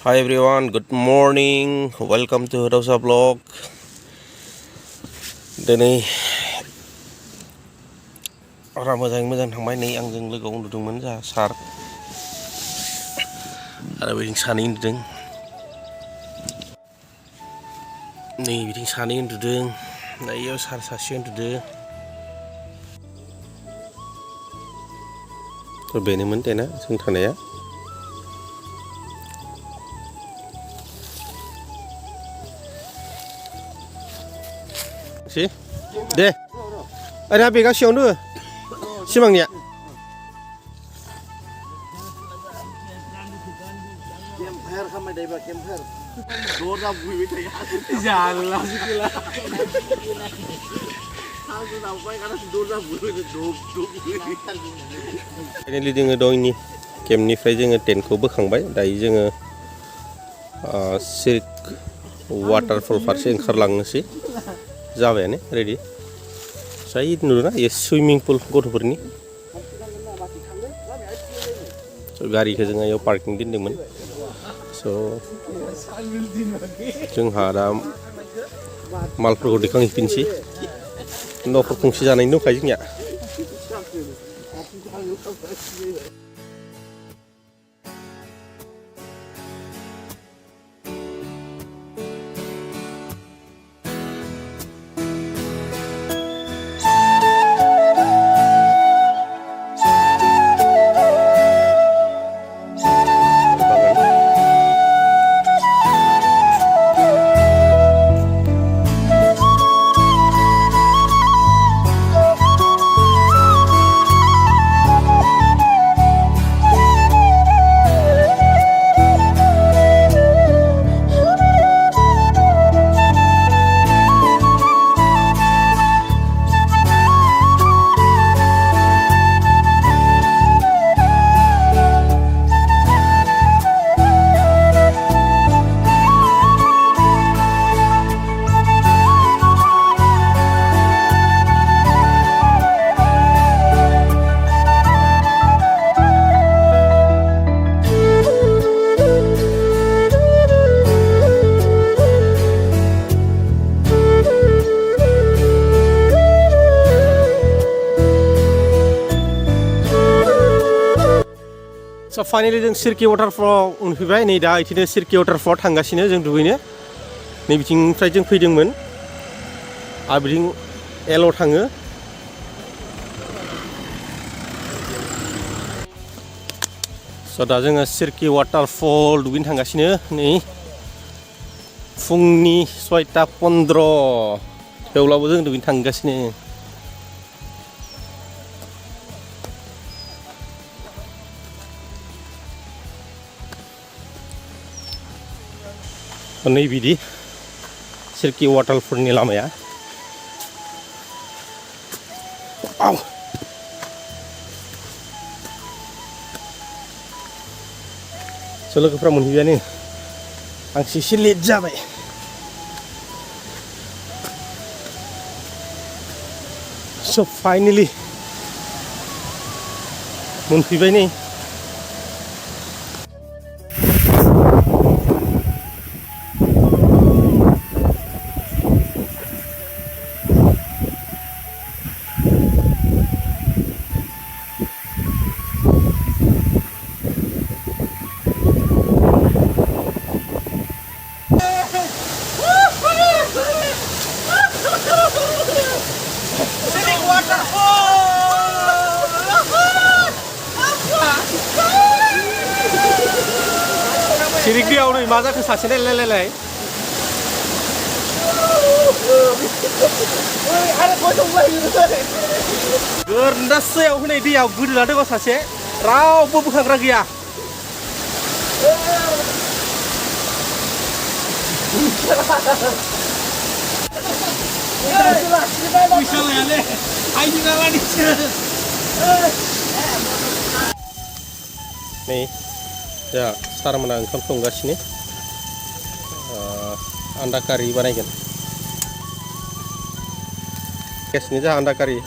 Hi everyone, good morning. Welcome to Hwdaosha vlog. Diनै ara मोजां थांबाय नै आंजों लोगोआव उन्दुदोंमोन जोंहा सार आरो बिथिं सानै उन्दुदों नै बिथिं सानै उन्दुदों दायो सार सासे उन्दुदों बेनोमोन देना जों थानाया Si, deh, ada bega siang dulu, simangnya. Kemper sama dia bawa kemper. Dora bui itu ya. Jalan sih lah. Aku sampai karena dora bui itu dop. Ini जोङो दहायनि केम्पनिफ्राय जोङो टेन्टखौ बोखांबाय दायो जोङो सिर्क वाटारफल फारसे ओंखारलांनोसै जाबायानो रेडि जाय नुदोंना ये सुइमिं पुल गथ'फोरनि गारिखौ जोङो याव पार्किं दोनदोंमोन स' जोंहा दा मालफोरखौ दैखांहैफिनसै न'फोर गंसे जानायनि दंखायो जोंनिया So finally जों सिरकि वाटारफलाव मोनफैबाय नै दा इदिनो सिरकि वाटारफलाव थांगासिनो जों दुगैनो नै बिथिंनिफ्राय जों फैदोंमोन आरो बिथिं एलआव थाङो स' दा जोङो सिरकि वाटारफल दुगैनो थांगासिनो नै फुंनि 6:15 थेवब्लाबो जों दुगैनो थांगासिनो नै बिदि सिरकि वाटारफलनि लामाया आव स' लोगोफ्रा मोनहैबायानो आंसो एसे लेट जाबाय स' फाइनेलि मोनफैबाय नै Sirik dia udah masak ke sasnya lelelelai. Ada kocok lagi tu. Gernas saya aku ni dia gede ada kau sasnya. Rau bukan lagi ya. Misalnya le, ayo juga lagi. Nih. Ya, sekarang menang oंखाम संगासिनो आन्डा कारि बानायगोन गेसनि जा आन्डा कारि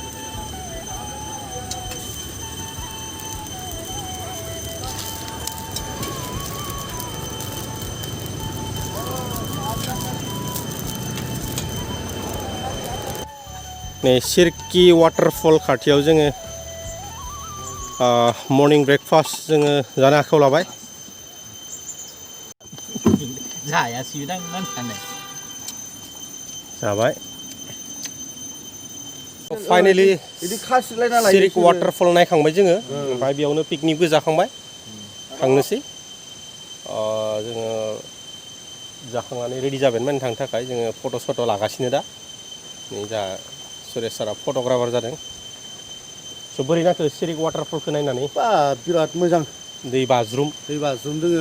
नै सिरकि waterfall खाथियाव जोङो morning breakfast जोङो जानो आखायाव लाबाय जायासैदां मानसियानो जाबाय फाइनालि सिरकि वाटारफल नायखांबाय जोङो ओमफ्राय बेयावनो पिकनिकबो जाखांबाय थांनोसै जोङो जाखांनानै रेडि जाबायमोन थांनो थाखाय जोङो फट' सट' लागासिनो दा नै जा सुरेश सारा फट'ग्राफार जादों स' बोरै नांखो सिरकि वाटारफलखौ नायनानै बा बिराद मोजां दै बाज्रुम दोङो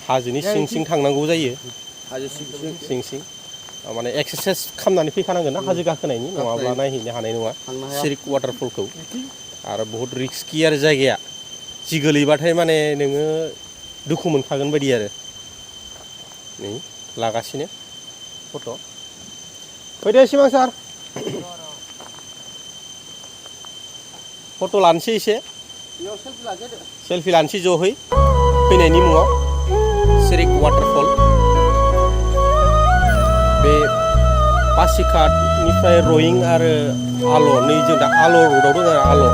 हाजोनि सिं सिं थांनांगौ जायो हाजो सिं सिं माने एक्सारसाइज खालामनानै फैखानांगोन ना हाजो गाखोनायनि नङाब्ला नायहैनो हानाय नङा सिरकि वाटारफलखौ आरो बहुत रिस्कि आरो जायगाया जि गोलैबाथाय माने नोङो दुखु मोनखागोन बायदि आरो नै लागासिनो फट' फैदो सिमां सार फट' लानोसै एसे सेल्फि लानोसै जहै फैनायनि मुङाव सिरकि वाटारफल बे पासिघाटनिफ्राय रयिं आरो आल' नै जों दा आल' र'डआव दङ आरो आल'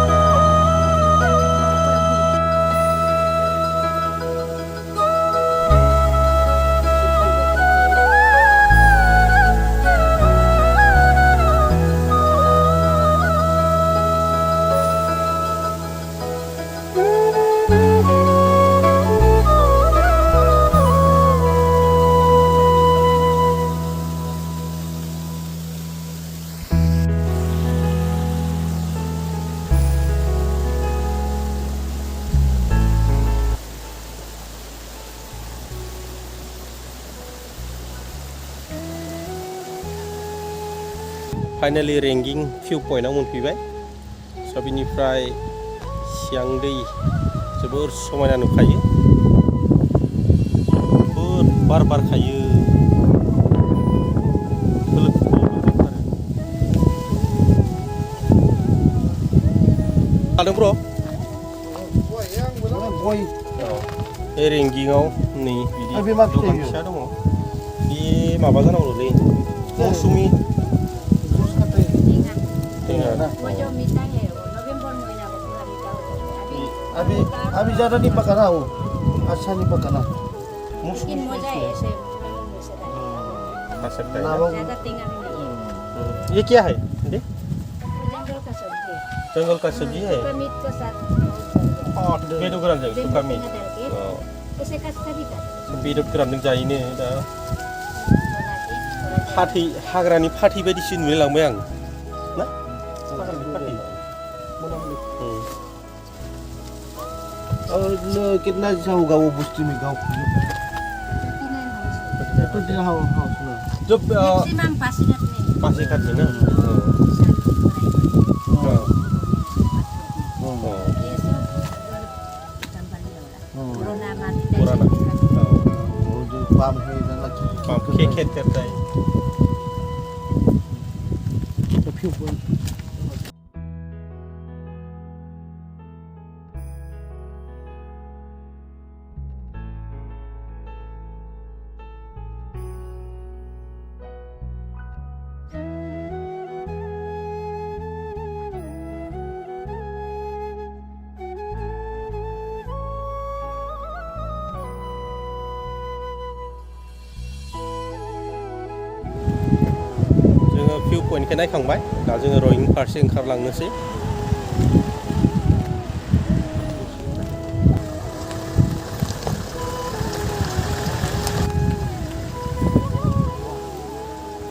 फाइनालि रेंगिं भिउ पइन्टआव मोनफैबाय स' बिनिफ्राय सियां दै जोबोर समायना नुखायो जोबोर बार बारखायो ब्र' बे रेंगिंआव नै बिदि दखान फिसा दङ बे माबा जानांगौलै मौसुमि Abi jarang di Pakarau, asal di Pakarau. Mungkin mau जाए ऐसे ज़्यादा tinggal नहीं ये क्या है जंगल का सब्जी जंगल का सब्जी है मीट के साथ बेदर गोरानजों सुखा मीट उसे कच्चा भी खाते बेदर गोरानजों जायोनो दा फाथै हाग्रानि फाथै बायदिसो नुलाय लांबाय आं ना फाथै और कितना जैसा होगा वो बुस्ती में गाँव तो दिन हाउस में जो मैक्सिमम पासीघाट में पासीघाट में ना ये सब कंपनी वाला पुराना माटी वो जो पाम है इधर पाम खेत करता है तो फिर भिउ पइन्टखौ नायखांबाय दा जोङो रयिं फारसे ओंखारलांनोसै